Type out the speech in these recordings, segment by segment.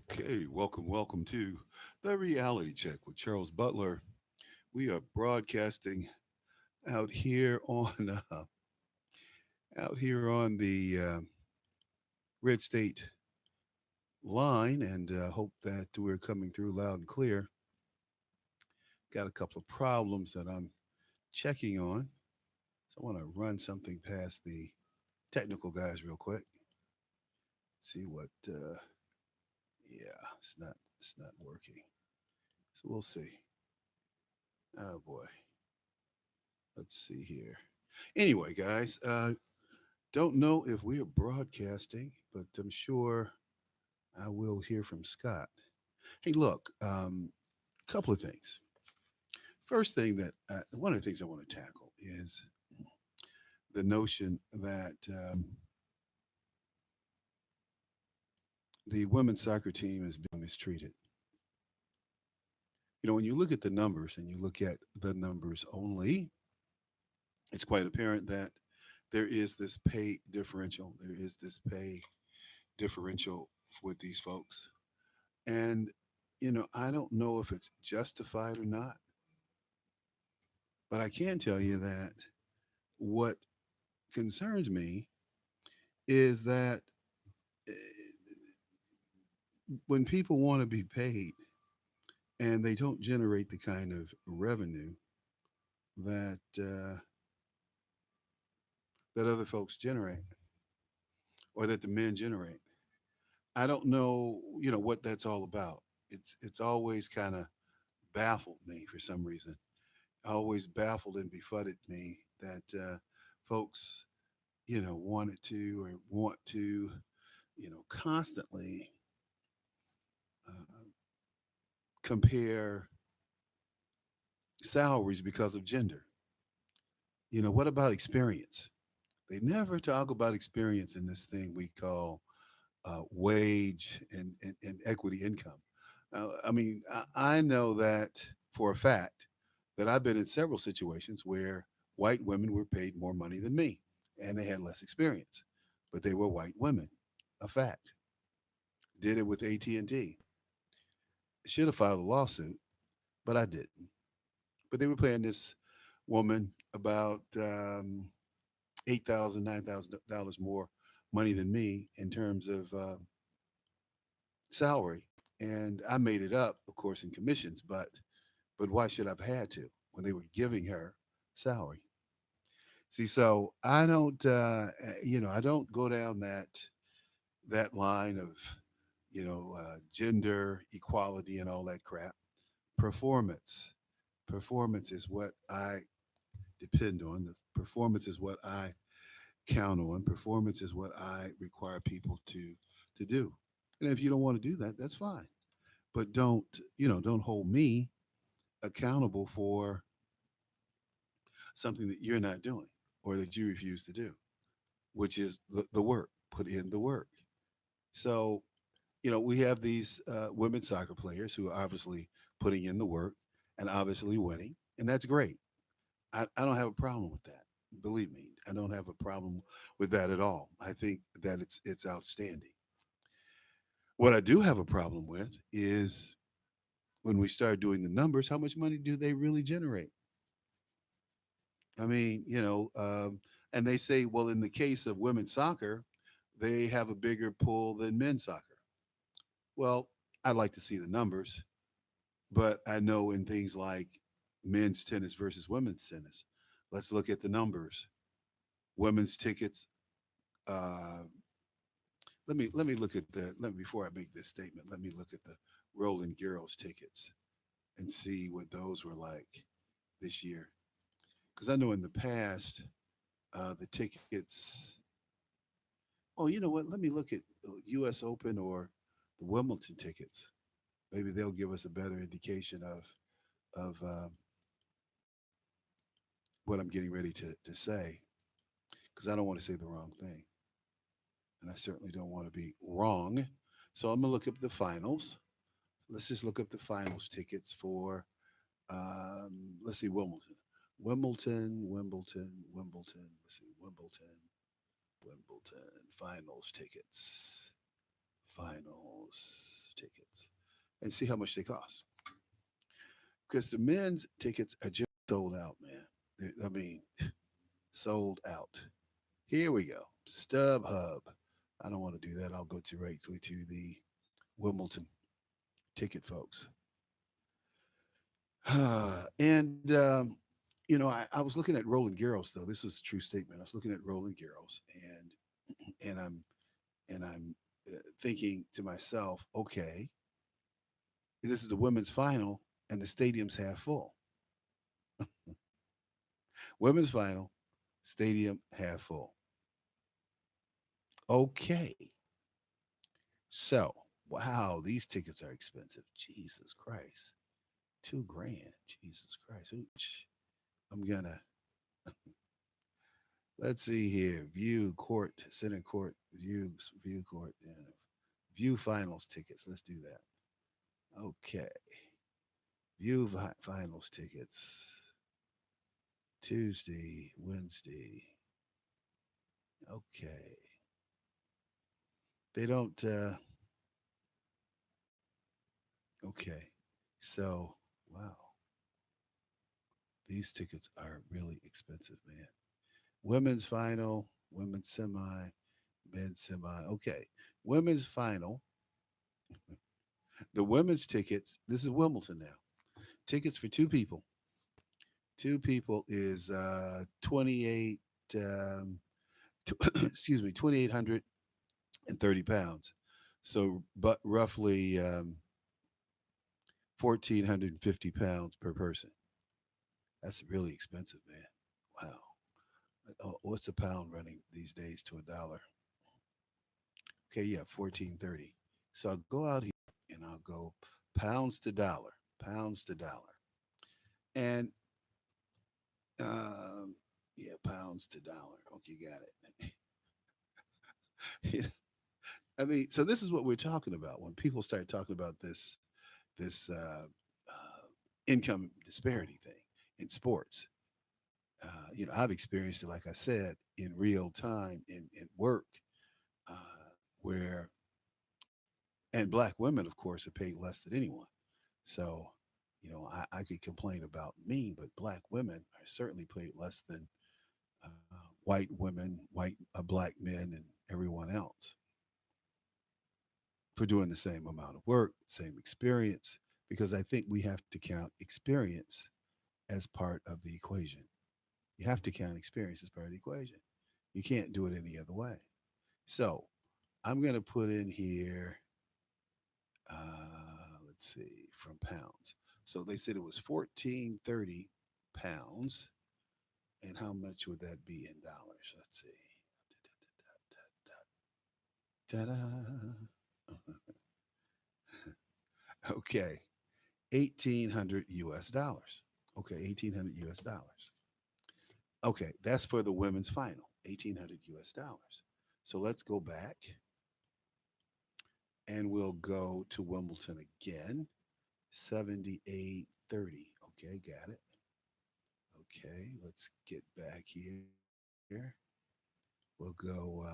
Okay, welcome to the Reality Check with Charles Butler. We are broadcasting out here on out here on the Red State line, and hope that we're coming through loud and clear. Got a couple of problems that I'm checking on, so I want to run something past the technical guys real quick. See what? Yeah, it's not working. So we'll see. Oh boy, let's see here. Anyway, guys, don't know if we are broadcasting, but I'm sure I will hear from Scott. Hey, look, couple of things. First thing that one of the things I want to tackle is the notion that the women's soccer team is being mistreated. You know, when you look at the numbers and you look at the numbers only, it's quite apparent that there is this pay differential. There is this pay differential with these folks. And, I don't know if it's justified or not, but I can tell you that what concerns me is that eh, when people want to be paid and they don't generate the kind of revenue that that other folks generate or that the men generate, I don't know, what that's all about. It's always kind of baffled me for some reason. Always baffled and befuddled me that folks, wanted to or want to, constantly uh, compare salaries because of gender. What about experience? They never talk about experience in this thing we call wage and equity income. I mean, I know that for a fact that I've been in several situations where white women were paid more money than me and they had less experience, but they were white women. A fact. Did it with AT&T. Should have filed a lawsuit, but I didn't. But they were paying this woman about $8,000, $9,000 more money than me in terms of salary, and I made it up, of course, in commissions. But why should I've had to when they were giving her salary? See, so I don't, I don't go down that line of, gender equality and all that crap. Performance, performance is what I depend on. The performance is what I count on. Performance is what I require people to do. And if you don't want to do that, that's fine. But don't hold me accountable for something that you're not doing or that you refuse to do, which is the work. Put in the work. So, we have these women's soccer players who are obviously putting in the work and obviously winning, and that's great. I don't have a problem with that. Believe me, I don't have a problem with that at all. I think that it's outstanding. What I do have a problem with is when we start doing the numbers, how much money do they really generate? I mean, and they say, well, in the case of women's soccer, they have a bigger pool than men's soccer. Well, I'd like to see the numbers, but I know in things like men's tennis versus women's tennis, let's look at the numbers. Women's tickets. Uh, let me look at the. Let me before I make this statement. Let me look at the Roland Garros tickets and see what those were like this year. Because I know in the past, the tickets. Oh, you know what? Let me look at the U.S. Open or the Wimbledon tickets. Maybe they'll give us a better indication of what I'm getting ready to say. Because I don't want to say the wrong thing, and I certainly don't want to be wrong. So I'm gonna look up the finals. Let's just look up the finals tickets for. Let's see, Wimbledon. Wimbledon. Let's see, Wimbledon finals tickets. Finals tickets and see how much they cost. Because the men's tickets are just sold out, man. I mean, sold out. Here we go. StubHub. I don't want to do that. I'll go directly to the Wimbledon ticket, folks. and I was looking at Roland Garros though. This was a true statement. I was looking at Roland Garros, and I'm thinking to myself, okay, this is the women's final, and the stadium's half full. Women's final, stadium half full. Okay, so wow, these tickets are expensive. Jesus Christ, 2 grand. Jesus Christ. I'm gonna let's see here. View court, center court, view court, view finals tickets. Let's do that. Okay, view finals tickets. Tuesday, Wednesday. Okay, they don't. Okay, so wow, these tickets are really expensive, man. Women's final, women's semi, men's semi. Okay, women's final. The women's tickets. This is Wimbledon now. Tickets for two people. Two people is 28. Um, excuse me, 2,830 pounds. So, but roughly 1,450 pounds per person. That's really expensive, man. Wow. What's a pound running these days to a dollar? Okay, yeah, 1430. So I'll go out here and I'll go pounds to dollar, pounds to dollar, and yeah, pounds to dollar. Okay, got it. I mean, so this is what we're talking about when people start talking about this income disparity thing in sports. I've experienced it, like I said, in real time in work, uh, where and black women, of course, are paid less than anyone. So, I could complain about me, but black women are certainly paid less than white women, black men, and everyone else for doing the same amount of work, same experience, because I think we have to count experience as part of the equation. You have to count experience as part of the equation. You can't do it any other way. So I'm going to put in here, let's see, from pounds. So they said it was 1430 pounds. And how much would that be in dollars? Let's see. Ta-da. Okay. 1,800 US dollars. Okay, 1,800 US dollars. Okay, that's for the women's final, 1,800 US dollars. So let's go back and we'll go to Wimbledon again, 7830. Okay, got it. Okay, let's get back here. We'll go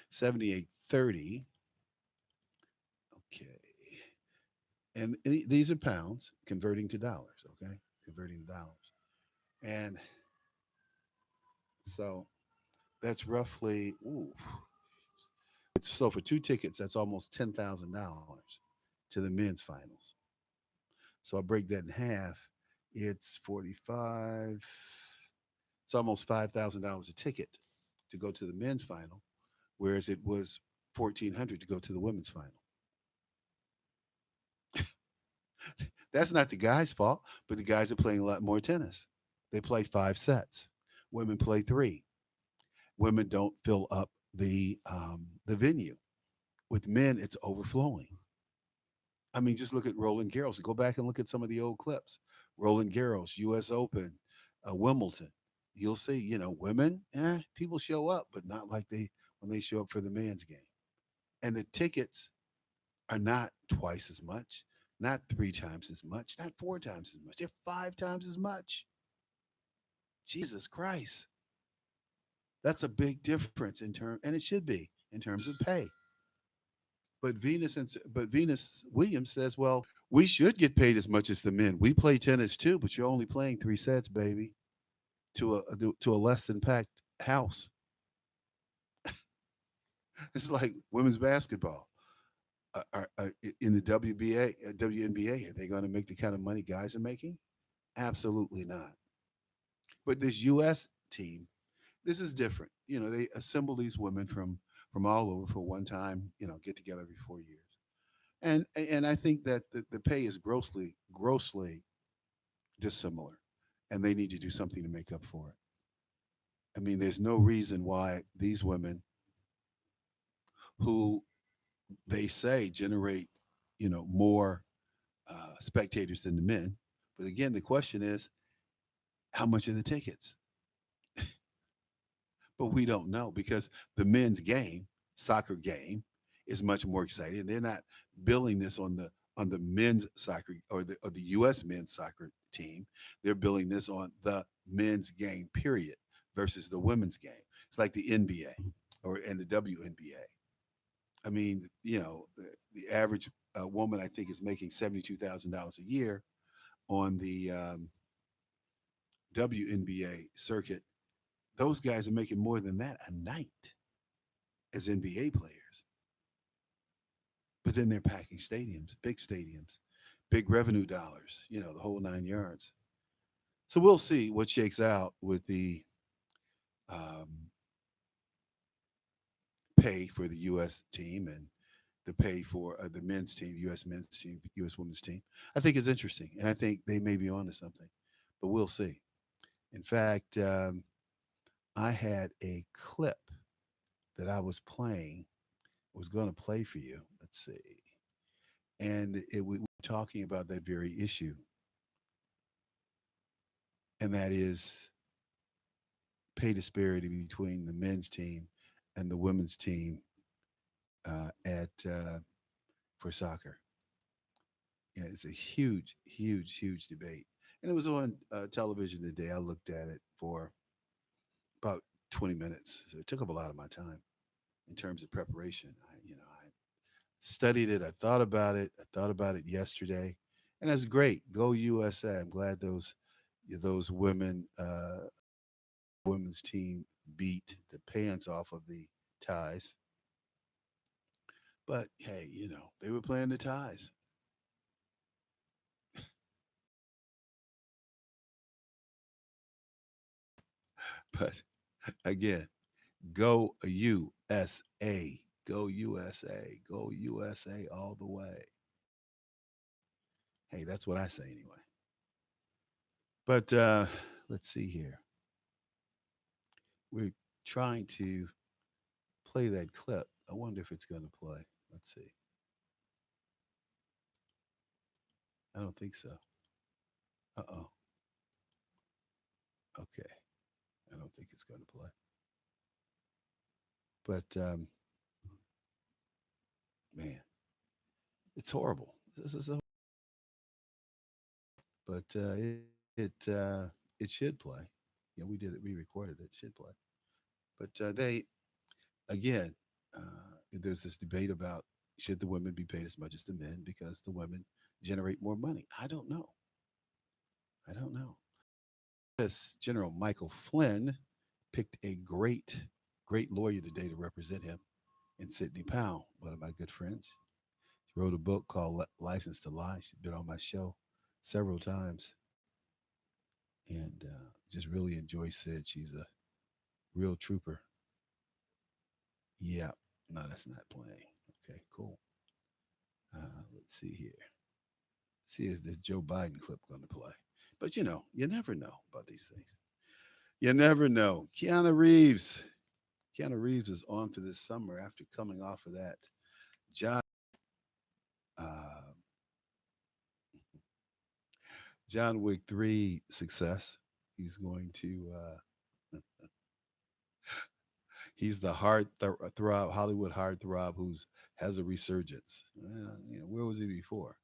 7830. Okay. And these are pounds converting to dollars, okay? Converting to dollars. And so that's roughly, ooh, so for 2 tickets, that's almost $10,000 to the men's finals. So I break that in half. It's 45, it's almost $5,000 a ticket to go to the men's final, whereas it was 1,400 to go to the women's final. That's not the guys' fault, but the guys are playing a lot more tennis. They play 5 sets. Women play 3. Women don't fill up the venue. With men, it's overflowing. I mean, just look at Roland Garros. Go back and look at some of the old clips. Roland Garros, U.S. Open, Wimbledon. You'll see, women, people show up, but not like they when they show up for the men's game. And the tickets are not twice as much, not 3 times as much, not 4 times as much. They're 5 times as much. Jesus Christ. That's a big difference in term, and it should be. in terms of pay. But Venus Williams says, well, we should get paid as much as the men. We play tennis too, but you're only playing 3 sets, baby, to a less than packed house. It's like women's basketball. In the WBA, WNBA, are they going to make the kind of money guys are making? Absolutely not. But this U.S. team, this is different. They assemble these women from all over for one time. Get together every 4 years, and I think that the pay is grossly dissimilar, and they need to do something to make up for it. I mean, there's no reason why these women who they say generate, more spectators than the men. But again, the question is, how much are the tickets? But we don't know because the men's game, soccer game, is much more exciting. They're not billing this on the men's soccer or the U.S. men's soccer team. They're billing this on the men's game, period, versus the women's game. It's like the NBA or and the WNBA. I mean, the average woman I think is making $72,000 a year on the WNBA circuit. Those guys are making more than that a night as NBA players. But then they're packing stadiums, big revenue dollars, the whole 9 yards. So we'll see what shakes out with the um, pay for the U.S. team and the pay for the men's team, U.S. men's team, U.S. women's team. I think it's interesting, and I think they may be onto something, but we'll see. In fact, I had a clip that I was playing, was going to play for you. Let's see. And we were talking about that very issue, and that is pay disparity between the men's team and the women's team at for soccer. Yeah, it's a huge, huge, huge debate, and it was on television today. I looked at it for about 20 minutes, so it took up a lot of my time in terms of preparation. I studied it. I thought about it. I thought about it yesterday, and that's great. Go USA! I'm glad those women's team beat the pants off of the ties. But hey, they were playing the ties. But again, go USA, go USA, go USA all the way. Hey, that's what I say anyway. But let's see here. We're trying to play that clip. I wonder if it's going to play. Let's see. I don't think so. Uh-oh. Okay. I don't think it's going to play. But man, it's horrible. This is so. But it should play. Yeah, we did it. We recorded it. It should play. But they again, there's this debate about should the women be paid as much as the men because the women generate more money. I don't know. I don't know. Yes, General Michael Flynn picked a great lawyer today to represent him in Sidney Powell, one of my good friends. She wrote a book called License to Lie. She's been on my show several times and just really enjoy Sid. She's a real trooper. Yeah, no, that's not playing. Okay, cool. Let's see here. See, is this Joe Biden clip going to play? But you never know about these things. You never know. Keanu Reeves is on for this summer after coming off of that John uh, John Wick 3 success. He's going to he's the throb Hollywood heart throb who's has a resurgence. Where was he before?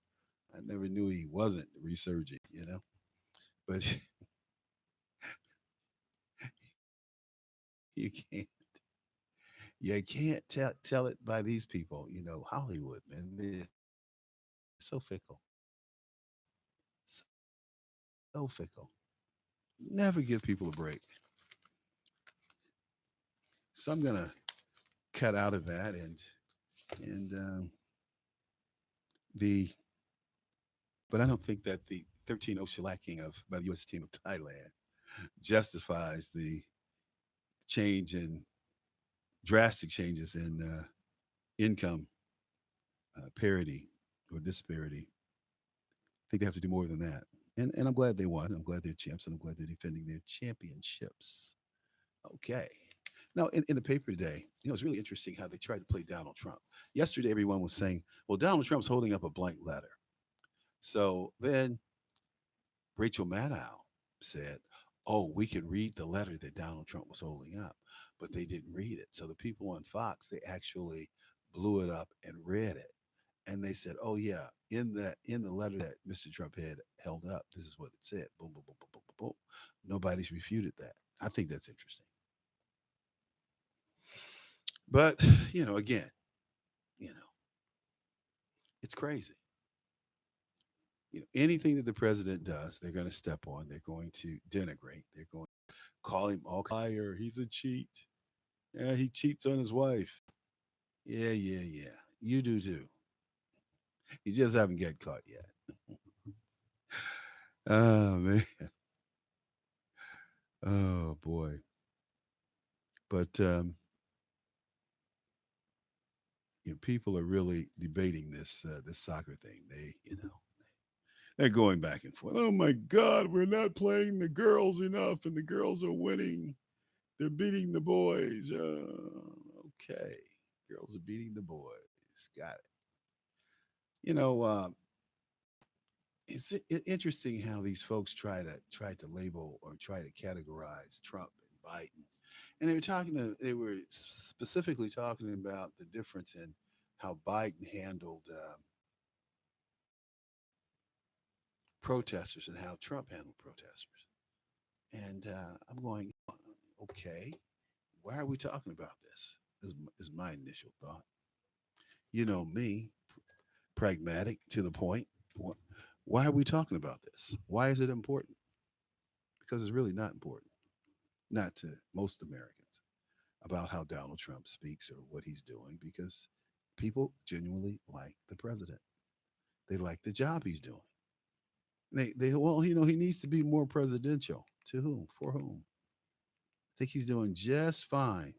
I never knew he wasn't resurging. But you can't You can't tell it by these people. Hollywood, man, they're so fickle, so fickle. Never give people a break. So I'm gonna cut out of that, and the but I don't think that the 13-0 shellacking by the U.S. team of Thailand justifies the change in drastic changes in income parity or disparity. I think they have to do more than that. And I'm glad they won. I'm glad they're champs, and I'm glad they're defending their championships. Okay. Now, in the paper today, it's really interesting how they tried to play Donald Trump. Yesterday, everyone was saying, well, Donald Trump's holding up a blank letter. So then Rachel Maddow said, oh, we can read the letter that Donald Trump was holding up, but they didn't read it. So the people on Fox, they actually blew it up and read it. And they said, oh, yeah, in the letter that Mr. Trump had held up, this is what it said. Boom, boom, boom, boom, boom, boom, boom. Nobody's refuted that. I think that's interesting. But, again, you know, it's crazy. Anything that the president does, they're going to step on. They're going to denigrate. They're going to call him all liar. He's a cheat. Yeah, he cheats on his wife. Yeah, yeah, yeah. You do too. You just haven't get caught yet. Oh man. Oh boy. But people are really debating this soccer thing. They're going back and forth. Oh my God, we're not playing the girls enough, and the girls are winning. They're beating the boys. Okay, girls are beating the boys. Got it. You know, it's interesting how these folks try to label or try to categorize Trump and Biden, and they were specifically talking about the difference in how Biden handled protesters and how Trump handled protesters. And I'm going, okay, why are we talking about this? Is my initial thought. You know me, pragmatic to the point. Why are we talking about this? Why is it important? Because it's really not important, not to most Americans, about how Donald Trump speaks or what he's doing, because people genuinely like the president. They like the job he's doing. Well, he needs to be more presidential. To whom? For whom? I think he's doing just fine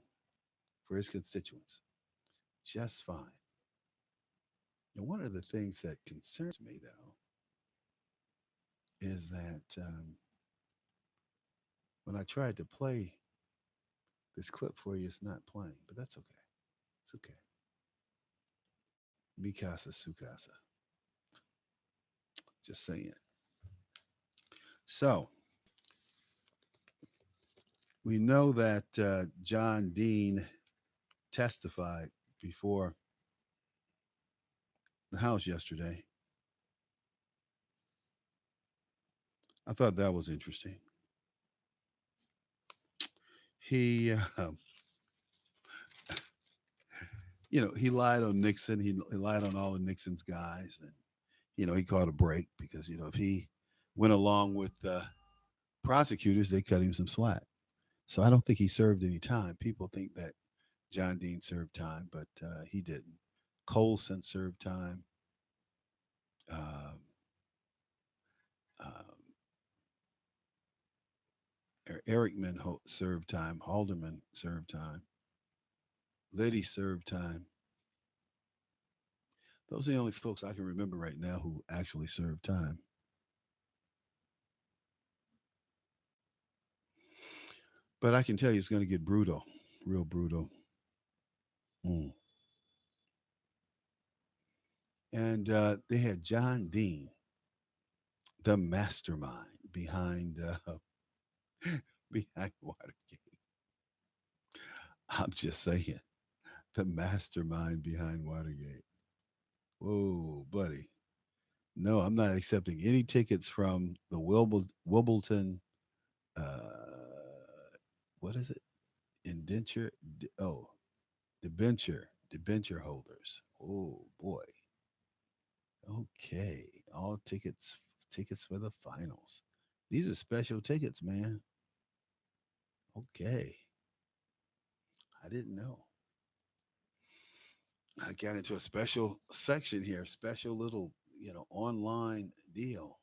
for his constituents. Just fine. And one of the things that concerns me, though, is that when I tried to play this clip for you, it's not playing, but that's okay. It's okay. Mikasa Sukasa. Just saying. So we know that John Dean testified before the House yesterday. I thought that was interesting. He, he lied on Nixon. He lied on all of Nixon's guys, and he caught a break because if he went along with the prosecutors, they cut him some slack. So I don't think he served any time. People think that John Dean served time, but he didn't. Colson served time. Um, um, Erickman served time. Haldeman served time. Liddy served time. Those are the only folks I can remember right now who actually served time. But I can tell you it's going to get brutal, real brutal. Mm. And they had John Dean, the mastermind behind Watergate. I'm just saying, the mastermind behind Watergate. Whoa, buddy. No, I'm not accepting any tickets from the Wimbledon. Uh, what is it? Indenture. Oh, debenture holders. Oh boy. Okay, all tickets for the finals. These are special tickets, man. Okay, I didn't know. I got into a special section here, special little, online deal.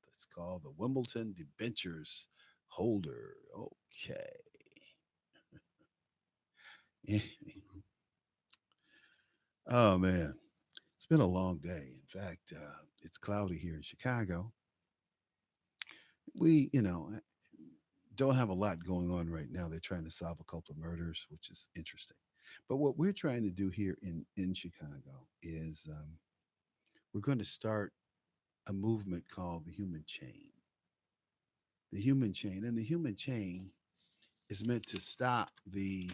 That's called the Wimbledon Debentures Holder. Okay. Oh man, it's been a long day. In fact, it's cloudy here in Chicago. We, don't have a lot going on right now. They're trying to solve a couple of murders, which is interesting. But what we're trying to do here in Chicago is we're going to start a movement called the Human Chain. The Human Chain, and the Human Chain is meant to stop the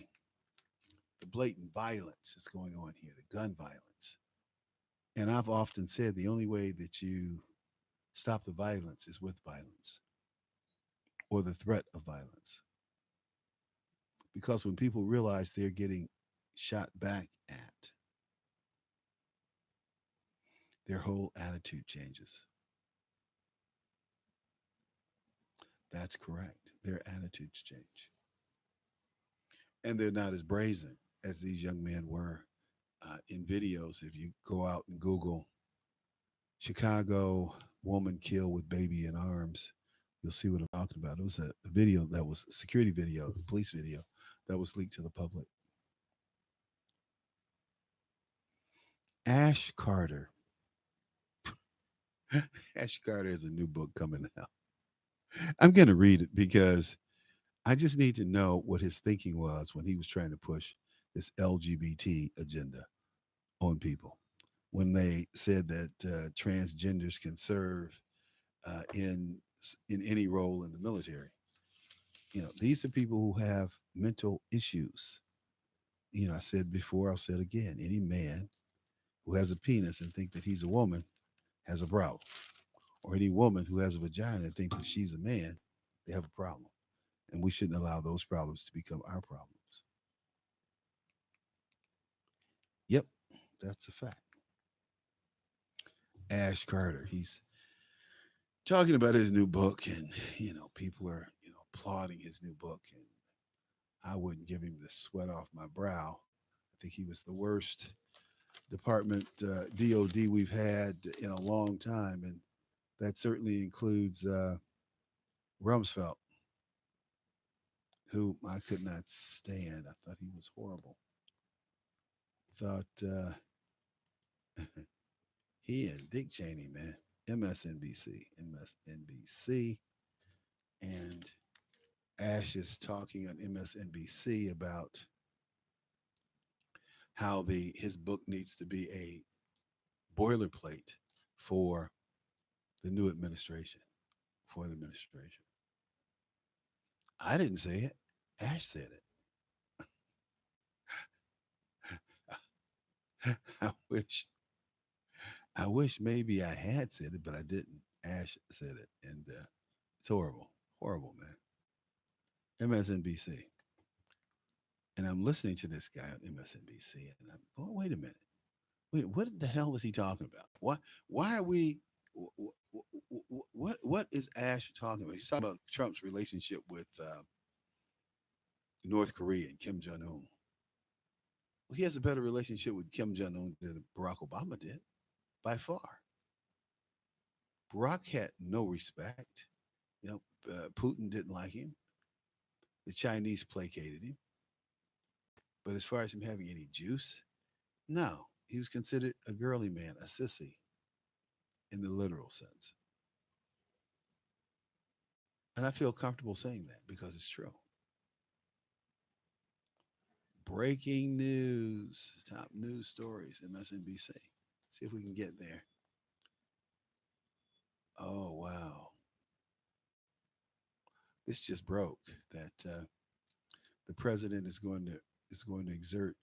blatant violence that's going on here, the gun violence. And I've often said the only way that you stop the violence is with violence or the threat of violence. Because when people realize they're getting shot back at, their whole attitude changes. That's correct. Their attitudes change. And they're not as brazen as these young men were in videos. If you go out and Google Chicago woman killed with baby in arms, you'll see what I'm talking about. It was a video that was a security video, a police video that was leaked to the public. Ash Carter. Ash Carter has a new book coming out. I'm going to read it because I just need to know what his thinking was when he was trying to push this LGBT agenda on people. When they said that transgenders can serve in any role in the military, these are people who have mental issues. I said before, I'll say it again. Any man who has a penis and think that he's a woman has a problem, or any woman who has a vagina and thinks that she's a man, they have a problem, and we shouldn't allow those problems to become our problems. Yep, that's a fact. Ash Carter, he's talking about his new book, and people are applauding his new book, and I wouldn't give him the sweat off my brow. I think he was the worst department DOD we've had in a long time, and that certainly includes Rumsfeld, who I could not stand. I thought he was horrible. Thought he and Dick Cheney, man, MSNBC, and Ash is talking on MSNBC about how the his book needs to be a boilerplate for the new administration, for the administration. I didn't say it. Ash said it. I wish I wish maybe I had said it, but I didn't. Ash said it, and it's horrible, horrible, man. MSNBC, and I'm listening to this guy on MSNBC, and I'm, oh, wait a minute, wait, what the hell is he talking about? Why are we? What is Ash talking about? He's talking about Trump's relationship with North Korea and Kim Jong Un. Well, he has a better relationship with Kim Jong Un than Barack Obama did by far. Barack had no respect. You know, Putin didn't like him. The Chinese placated him. But as far as him having any juice, no. He was considered a girly man, a sissy in the literal sense. And I feel comfortable saying that because it's true. Breaking news, top news stories, MSNBC. See if we can get there. Oh, wow. This just broke that the president is going to exert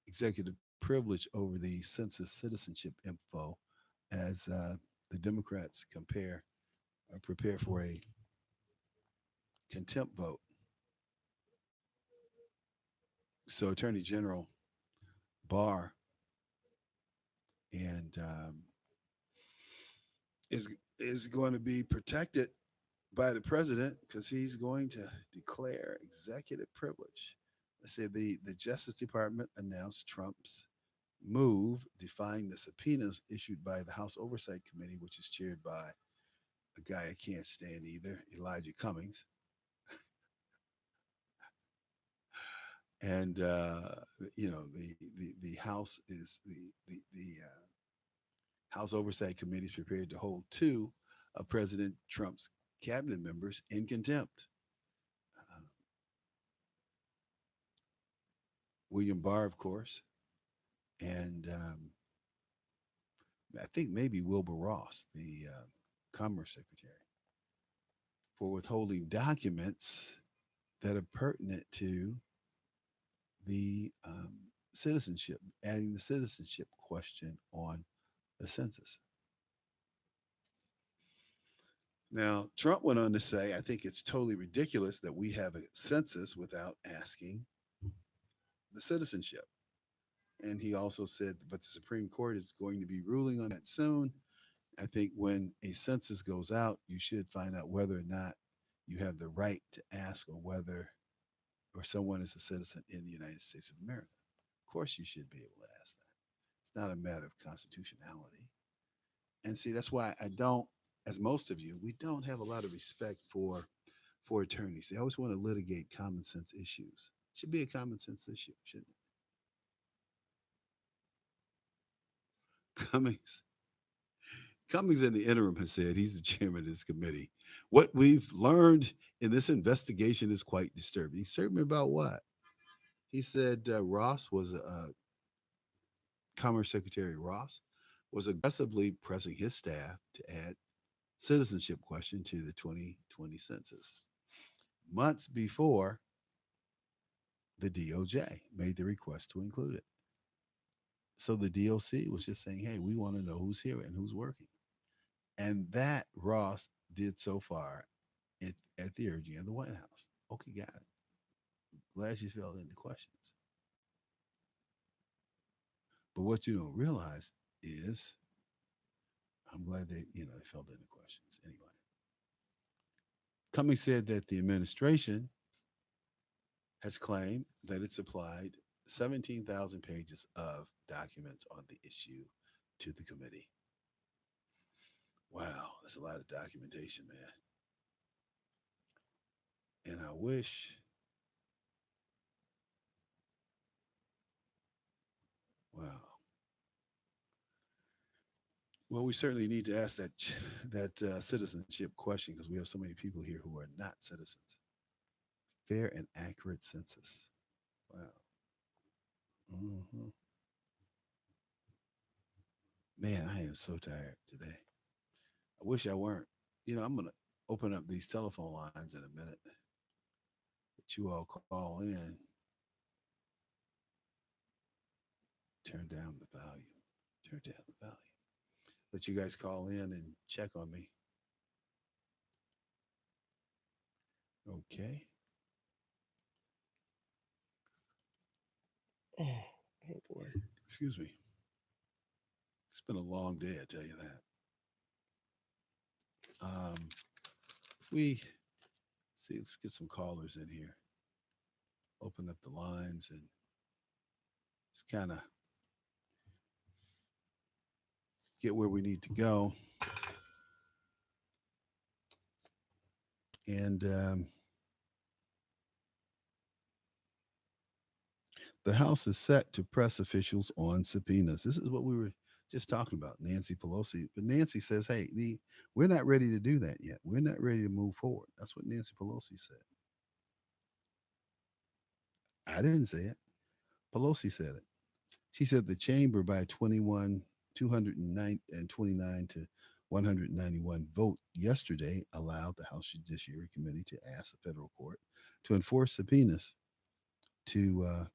executive privilege over the census citizenship info as the Democrats prepare for a contempt vote. So, Attorney General Barr, and is is going to be protected by the president because he's going to declare executive privilege. I said the Justice Department announced Trump's move defying the subpoenas issued by the House Oversight Committee, which is chaired by a guy I can't stand either, Elijah Cummings. And the House is the House Oversight Committee is prepared to hold two of President Trump's cabinet members in contempt. Uh, William Barr, of course, and I think maybe Wilbur Ross, the Commerce Secretary, for withholding documents that are pertinent to the citizenship, adding the citizenship question on the census. Now, Trump went on to say, I think it's totally ridiculous that we have a census without asking the citizenship. And he also said, but the Supreme Court is going to be ruling on that soon. I think when a census goes out, you should find out whether or not you have the right to ask or whether or someone is a citizen in the United States of America. Of course, you should be able to ask that. It's not a matter of constitutionality. And see, that's why I don't, as most of you, we don't have a lot of respect for attorneys. They always want to litigate common sense issues. Should be a common sense issue, shouldn't it? Cummings in the interim has said he's the chairman of this committee. What we've learned in this investigation is quite disturbing. He me about what? He said Ross was Commerce Secretary Ross was aggressively pressing his staff to add citizenship question to the 2020 census months before the DOJ made the request to include it. So the DOC was just saying, hey, we want to know who's here and who's working. And that Ross did so far at the urging of the White House. Okay, got it. Glad you filled in the questions. But what you don't realize is, I'm glad they filled in the questions anyway. Cummings said that the administration has claimed that it supplied 17,000 pages of documents on the issue to the committee. Wow, that's a lot of documentation, man. And I wish, wow. Well, we certainly need to ask that citizenship question because we have so many people here who are not citizens. Fair and accurate census. Wow. Hmm. Man, I am so tired today. I wish I weren't. I'm going to open up these telephone lines in a minute that you all call in. Turn down the volume. Turn down the volume. Let you guys call in and check on me. Okay. Oh, oh boy. Excuse me. It's been a long day, I tell you that. We see. Let's get some callers in here. Open up the lines and just kind of get where we need to go. And the House is set to press officials on subpoenas. This is what we were just talking about, Nancy Pelosi. But Nancy says, "Hey, we're not ready to do that yet. We're not ready to move forward." That's what Nancy Pelosi said. I didn't say it. Pelosi said it. She said the chamber by 229 to 191 vote yesterday allowed the House Judiciary Committee to ask the federal court to enforce subpoenas to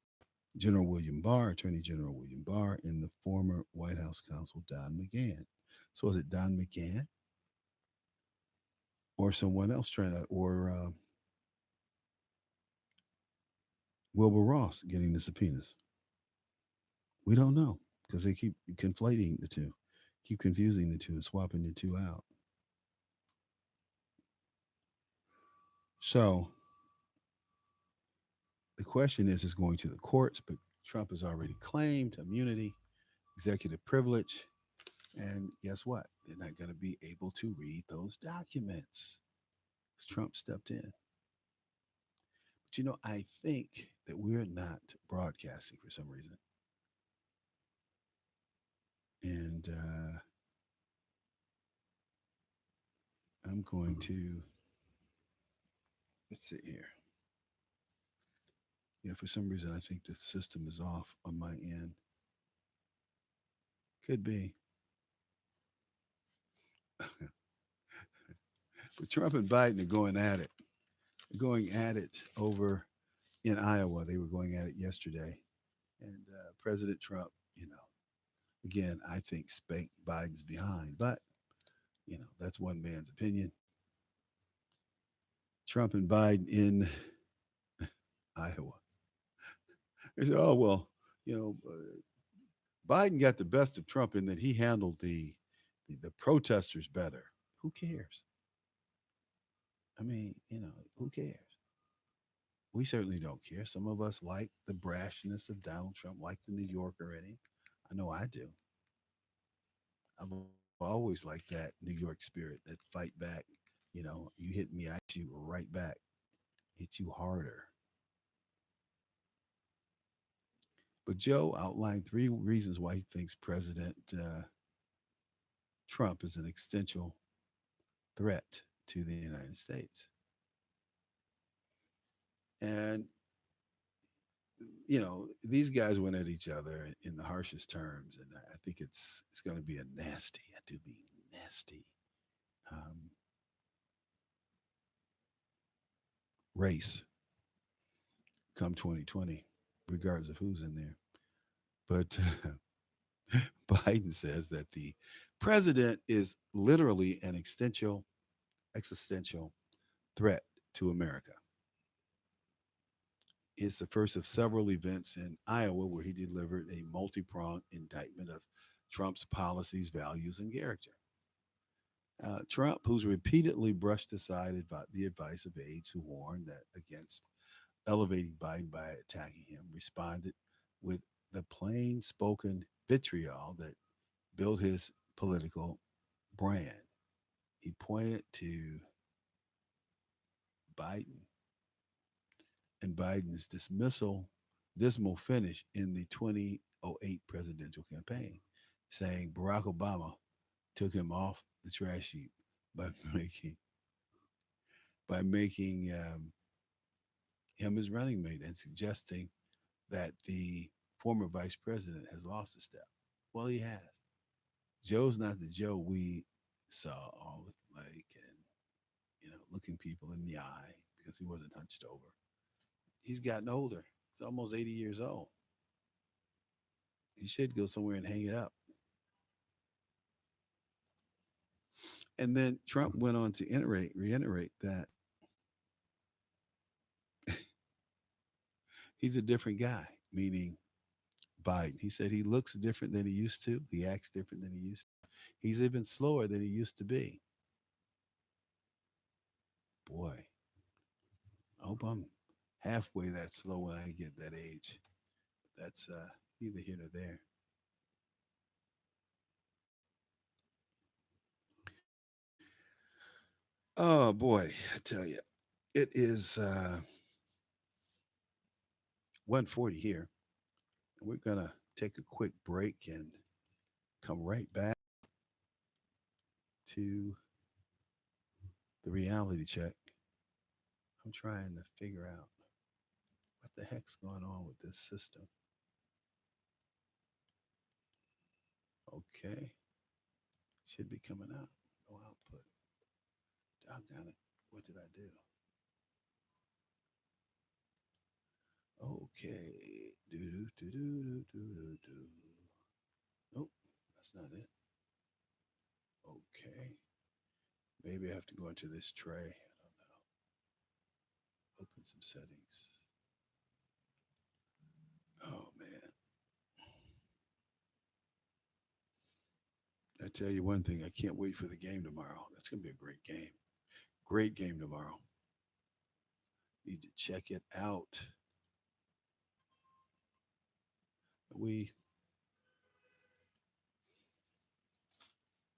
General William Barr, Attorney General William Barr, and the former White House counsel Don McGahn. So is it Don McGahn or someone else or Wilbur Ross getting the subpoenas? We don't know because they keep conflating the two, keep confusing the two and swapping the two out. So the question is going to the courts, but Trump has already claimed immunity, executive privilege, and guess what? They're not going to be able to read those documents. Trump stepped in. But I think that we're not broadcasting for some reason. And I'm going to, let's see here. Yeah, for some reason, I think the system is off on my end. Could be. But Trump and Biden are going at it. Going at it over in Iowa. They were going at it yesterday. And President Trump, again, I think spanked Biden's behind. But, that's one man's opinion. Trump and Biden in Iowa. They said, oh, well, you know, Biden got the best of Trump in that he handled the protesters better. Who cares? I mean, who cares? We certainly don't care. Some of us like the brashness of Donald Trump, like the New Yorker in him. I know I do. I've always liked that New York spirit, that fight back. You hit me, I hit you right back, hit you harder. But Joe outlined three reasons why he thinks President Trump is an existential threat to the United States. And these guys went at each other in the harshest terms, and I think it's going to be a nasty. I do mean nasty um, race come 2020, regardless of who's in there. But Biden says that the president is literally an existential threat to America. It's the first of several events in Iowa where he delivered a multi pronged indictment of Trump's policies, values, and character. Trump, who's repeatedly brushed aside the advice of aides who warned that against elevating Biden by attacking him, responded with the plain spoken vitriol that built his political brand. He pointed to Biden and Biden's dismal finish in the 2008 presidential campaign, saying Barack Obama took him off the trash heap by making him his running mate and suggesting that the former vice president has lost a step. Well, he has. Joe's not the Joe we saw all like and looking people in the eye because he wasn't hunched over. He's gotten older. He's almost 80 years old. He should go somewhere and hang it up. And then Trump went on to reiterate that he's a different guy, meaning Biden. He said he looks different than he used to. He acts different than he used to. He's even slower than he used to be. Boy, I hope I'm halfway that slow when I get that age. That's neither here nor there. Oh boy, I tell you, it is 1:40 here. We're gonna take a quick break and come right back to the reality check. I'm trying to figure out what the heck's going on with this system. Okay, should be coming out. No output. Doggone it. What did I do? Okay. Do do do do do do do. Nope, that's not it. Okay. Maybe I have to go into this tray. I don't know. Open some settings. Oh man. I tell you one thing, I can't wait for the game tomorrow. That's going to be a great game. Great game tomorrow. Need to check it out. We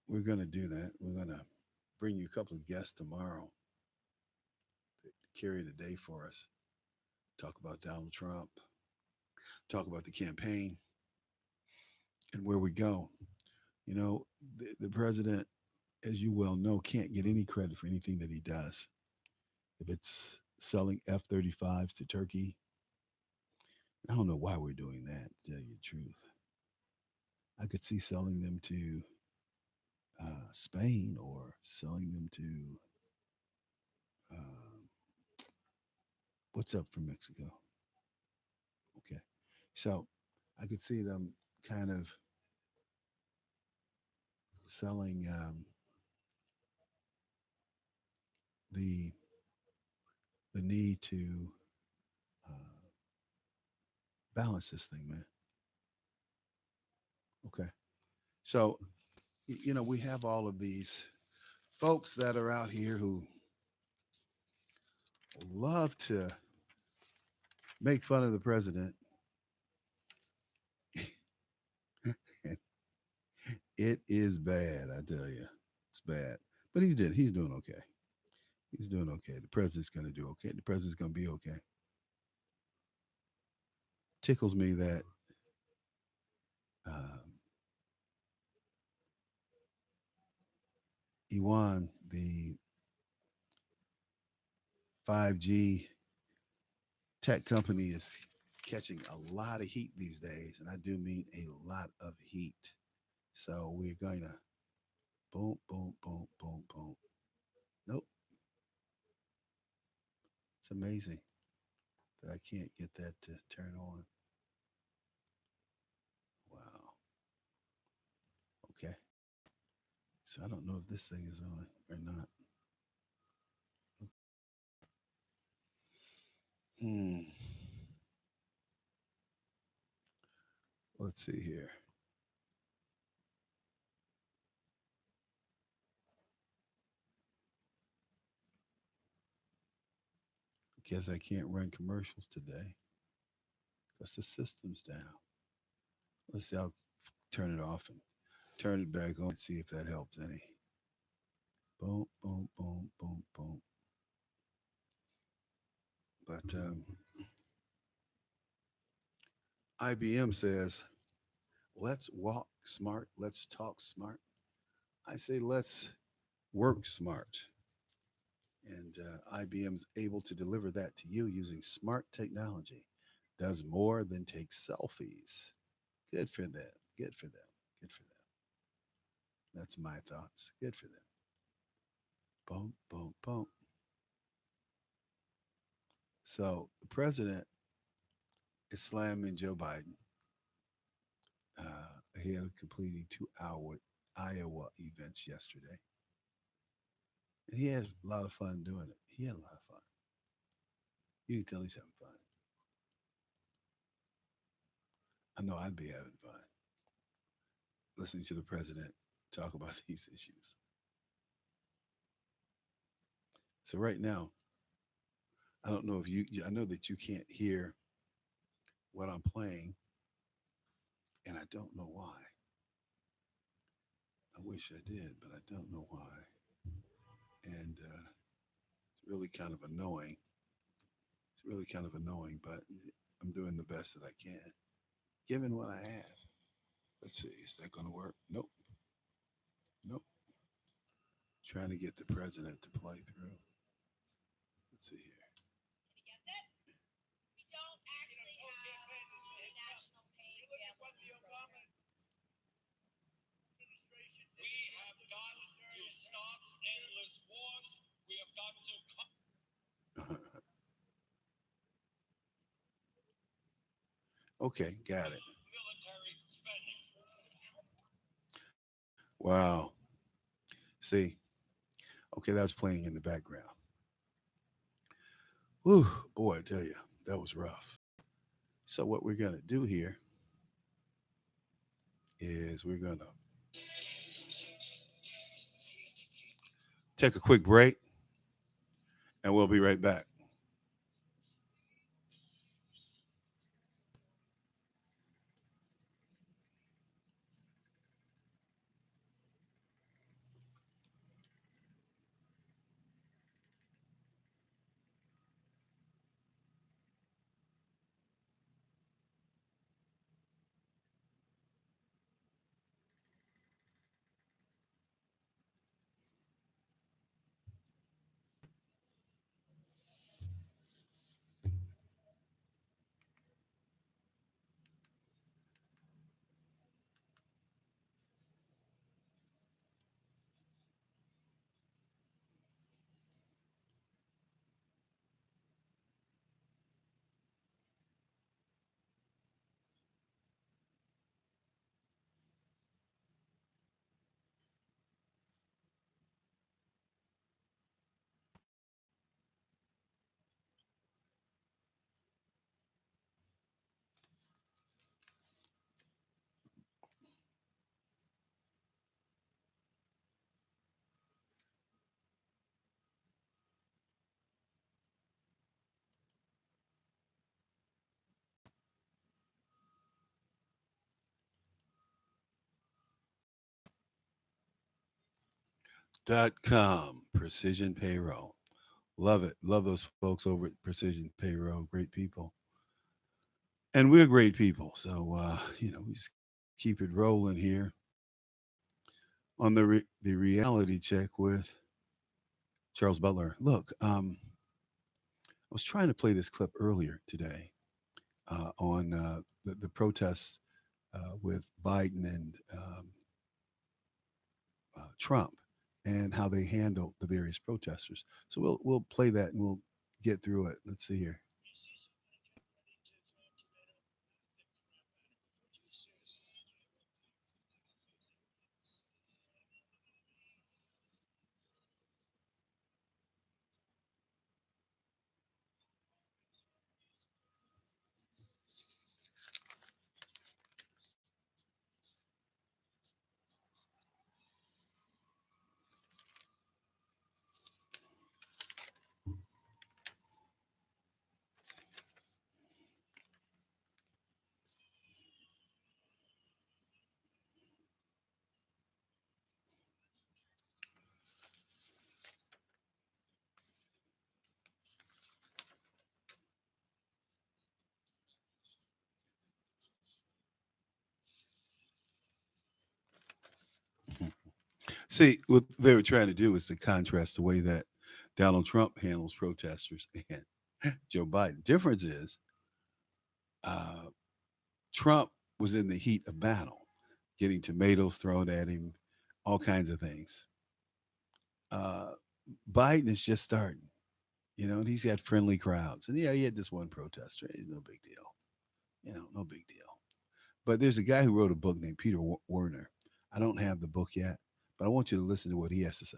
we're going to do that. We're going to bring you a couple of guests tomorrow to carry the day for us. Talk about Donald Trump. Talk about the campaign and where we go. You know, the president, as you well know, can't get any credit for anything that he does. If it's selling F-35s to Turkey, I don't know why we're doing that, to tell you the truth. I could see selling them to Spain or selling them to um, what's up from Mexico. Okay. So I could see them kind of selling the the need to uh, balance this thing, man. Okay. So, you know, we have all of these folks that are out here who love to make fun of the president. And it is bad, I tell you. It's bad. But he's doing okay. He's doing okay. The president's going to do okay. The president's going to be okay. Tickles me that um, Iwan, the 5G tech company, is catching a lot of heat these days, and I do mean a lot of heat. So we're going to boom, boom, boom, boom, boom. Nope, it's amazing that I can't get that to turn on. Wow. Okay. So I don't know if this thing is on or not. Hmm. Let's see here. Guess I can't run commercials today because the system's down. Let's see. I'll turn it off and turn it back on and see if that helps any. Boom, boom, boom, boom, boom. But IBM says, let's walk smart, let's talk smart. I say, let's work smart. And IBM's able to deliver that to you using smart technology. Does more than take selfies. Good for them. Good for them. Good for them. That's my thoughts. Good for them. Boom, boom, boom. So the president is slamming Joe Biden ahead of completing 2 hour Iowa events yesterday. And he had a lot of fun doing it. He had a lot of fun. You can tell he's having fun. I know I'd be having fun listening to the president talk about these issues. So right now, I don't know if I know that you can't hear what I'm playing, and I don't know why. I wish I did, but I don't know why. And it's really kind of annoying. It's really kind of annoying, but I'm doing the best that I can, given what I have. Let's see, is that going to work? Nope, nope. Trying to get the president to play through. Let's see here. Okay, got it. Wow. See, okay, that was playing in the background. Whew, boy, I tell you, that was rough. So what we're gonna do here is we're gonna take a quick break, and we'll be right back. .com, Precision Payroll. Love it. Love those folks over at Precision Payroll. Great people. And we're great people. So, we just keep it rolling here on the reality check with Charles Butler. Look, I was trying to play this clip earlier today on the protests with Biden and Trump and how they handled the various protesters. So we'll play that and we'll get through it. Let's see here. See, what they were trying to do is to contrast the way that Donald Trump handles protesters and Joe Biden. Difference is uh, Trump was in the heat of battle, getting tomatoes thrown at him, all kinds of things. Uh, Biden is just starting, and he's got friendly crowds. And yeah, he had this one protester. It's no big deal, no big deal. But there's a guy who wrote a book named Peter Werner. I don't have the book yet, but I want you to listen to what he has to say.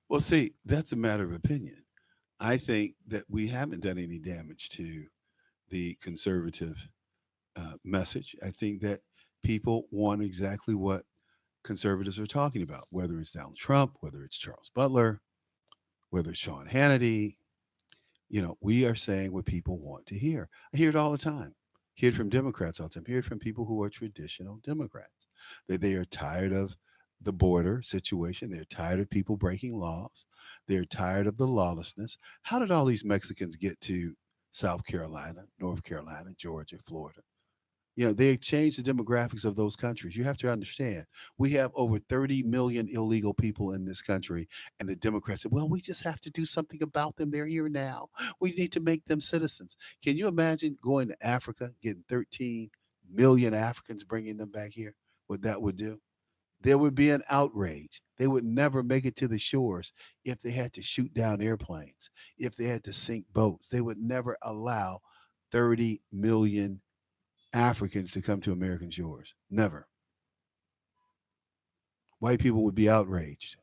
Well, see, that's a matter of opinion. I think that we haven't done any damage to the conservative message. I think that people want exactly what conservatives are talking about, whether it's Donald Trump, whether it's Charles Butler, whether it's Sean Hannity. We are saying what people want to hear. I hear it all the time. Hear it from Democrats all the time. Hear it from people who are traditional Democrats. That they are tired of the border situation. They're tired of people breaking laws. They're tired of the lawlessness. How did all these Mexicans get to South Carolina, North Carolina, Georgia, Florida? They've changed the demographics of those countries. You have to understand, we have over 30 million illegal people in this country, and the Democrats said, well, we just have to do something about them. They're here now. We need to make them citizens. Can you imagine going to Africa, getting 13 million Africans, bringing them back here, what that would do? There would be an outrage. They would never make it to the shores if they had to shoot down airplanes, if they had to sink boats. They would never allow 30 million Africans to come to American shores. Never. White people would be outraged.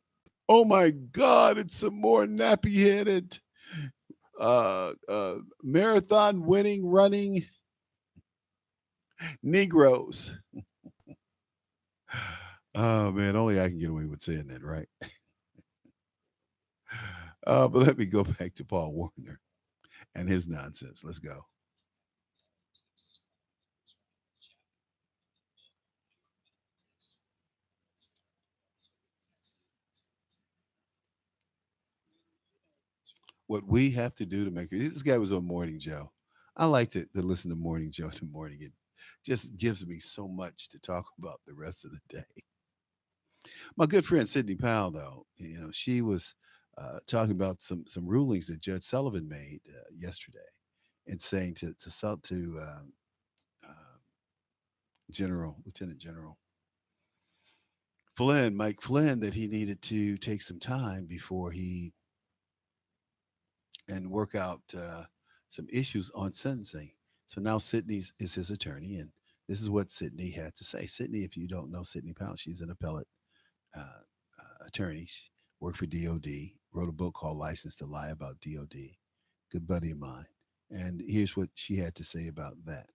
Oh my God, it's some more nappy headed, marathon winning, running Negroes. Oh man, only I can get away with saying that, right? But let me go back to Paul Warner and his nonsense. Let's go. What we have to do to make it. This guy was on Morning Joe. I like to listen to Morning Joe in the morning. It just gives me so much to talk about the rest of the day. My good friend Sidney Powell, though, she was talking about some rulings that Judge Sullivan made yesterday, and saying to uh, Lieutenant General Flynn, Mike Flynn, that he needed to take some time before he and work out some issues on sentencing. So now Sydney is his attorney, and this is what Sydney had to say. Sydney, if you don't know Sydney Powell, she's an appellate attorney. She worked for DOD, wrote a book called License to Lie about DOD. Good buddy of mine. And here's what she had to say about that.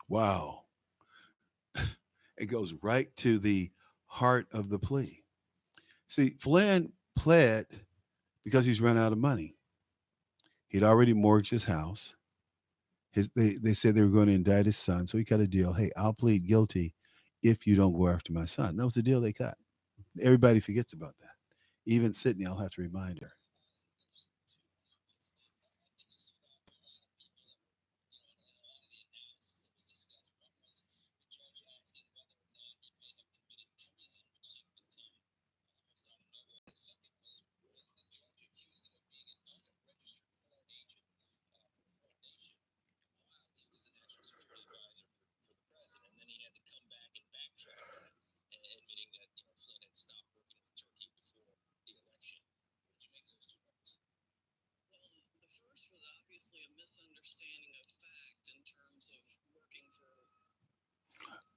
Wow. It goes right to the heart of the plea. See, Flynn pled because he's run out of money. He'd already mortgaged his house. They said they were going to indict his son, so he got a deal. Hey, I'll plead guilty if you don't go after my son. That was the deal they cut. Everybody forgets about that. Even Sydney, I'll have to remind her.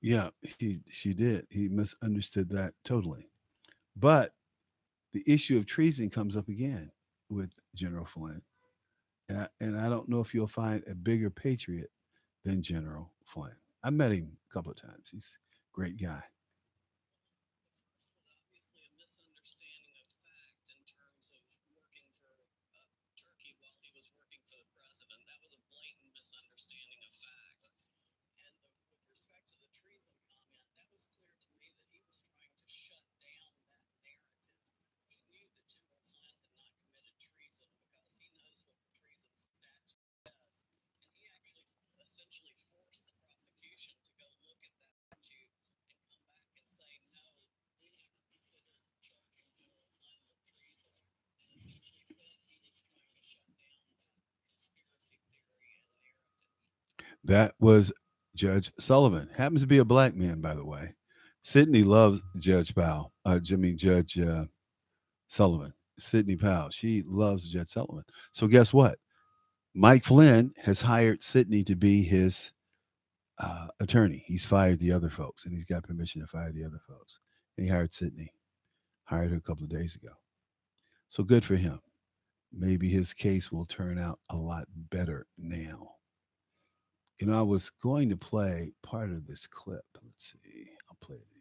Yeah, she did. He misunderstood that totally. But the issue of treason comes up again with General Flynn. And I don't know if you'll find a bigger patriot than General Flynn. I met him a couple of times. He's a great guy. That was Judge Sullivan. Happens to be a black man, by the way. Sydney loves Judge Powell. Judge Sullivan. Sydney Powell. She loves Judge Sullivan. So guess what? Mike Flynn has hired Sydney to be his attorney. He's fired the other folks, and he's got permission to fire the other folks. And he hired Sydney. Hired her a couple of days ago. So good for him. maybe his case will turn out a lot better now. I was going to play part of this clip. Let's see. I'll play it anyway.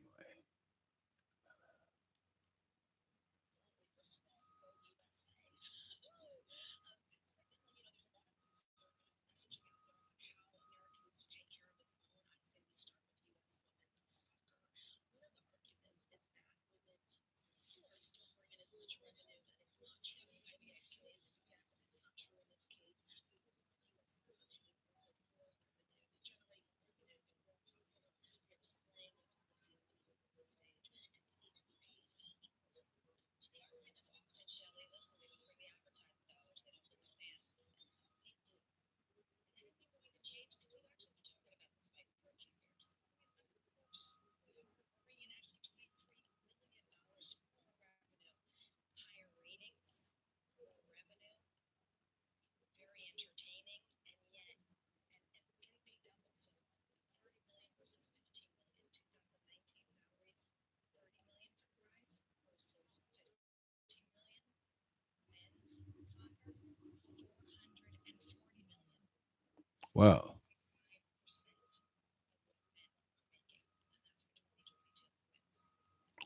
Wow.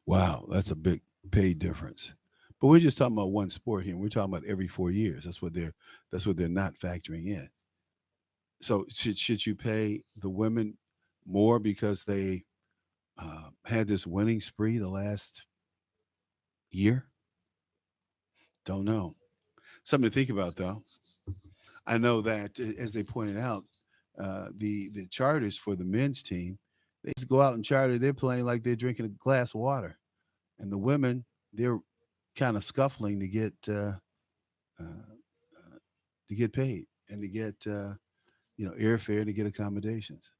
Wow. That's a big pay difference. But we're just talking about one sport here. We're talking about every 4 years. That's what they're not factoring in. So should you pay the women more because they had this winning spree the last year? Don't know. Something to think about, though. I know that as they pointed out, the charters for the men's team, they just go out and charter. They're playing like they're drinking a glass of water, and the women, they're kind of scuffling uh, to get paid and to get airfare to get accommodations.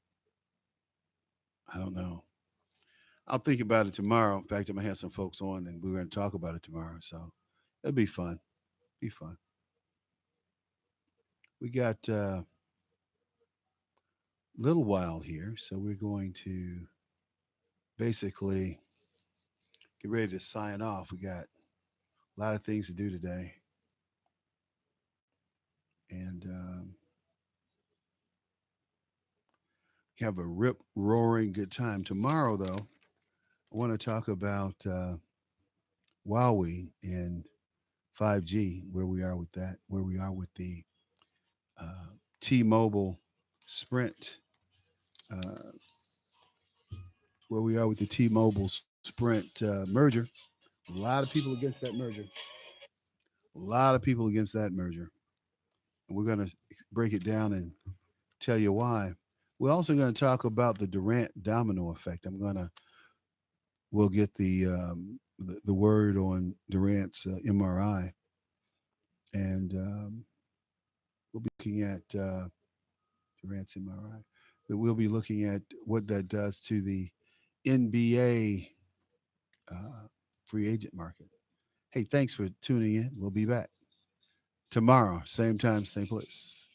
I don't know. I'll think about it tomorrow. In fact, I'm gonna have some folks on, and we're gonna talk about it tomorrow. So it'll be fun. Be fun. We got a little while here, so we're going to basically get ready to sign off. We got a lot of things to do today, and have a rip roaring good time tomorrow. Though I want to talk about Huawei and 5G, where we are with that, where we are with the uh, T-Mobile Sprint, uh, where we are with the T-Mobile Sprint merger. A lot of people against that merger. A lot of people against that merger. And we're going to break it down and tell you why. We're also going to talk about the Durant domino effect. We'll get the word on Durant's MRI, and we'll be looking at Durant's MRI. But we'll be looking at what that does to the NBA free agent market. Hey, thanks for tuning in. We'll be back tomorrow, same time, same place.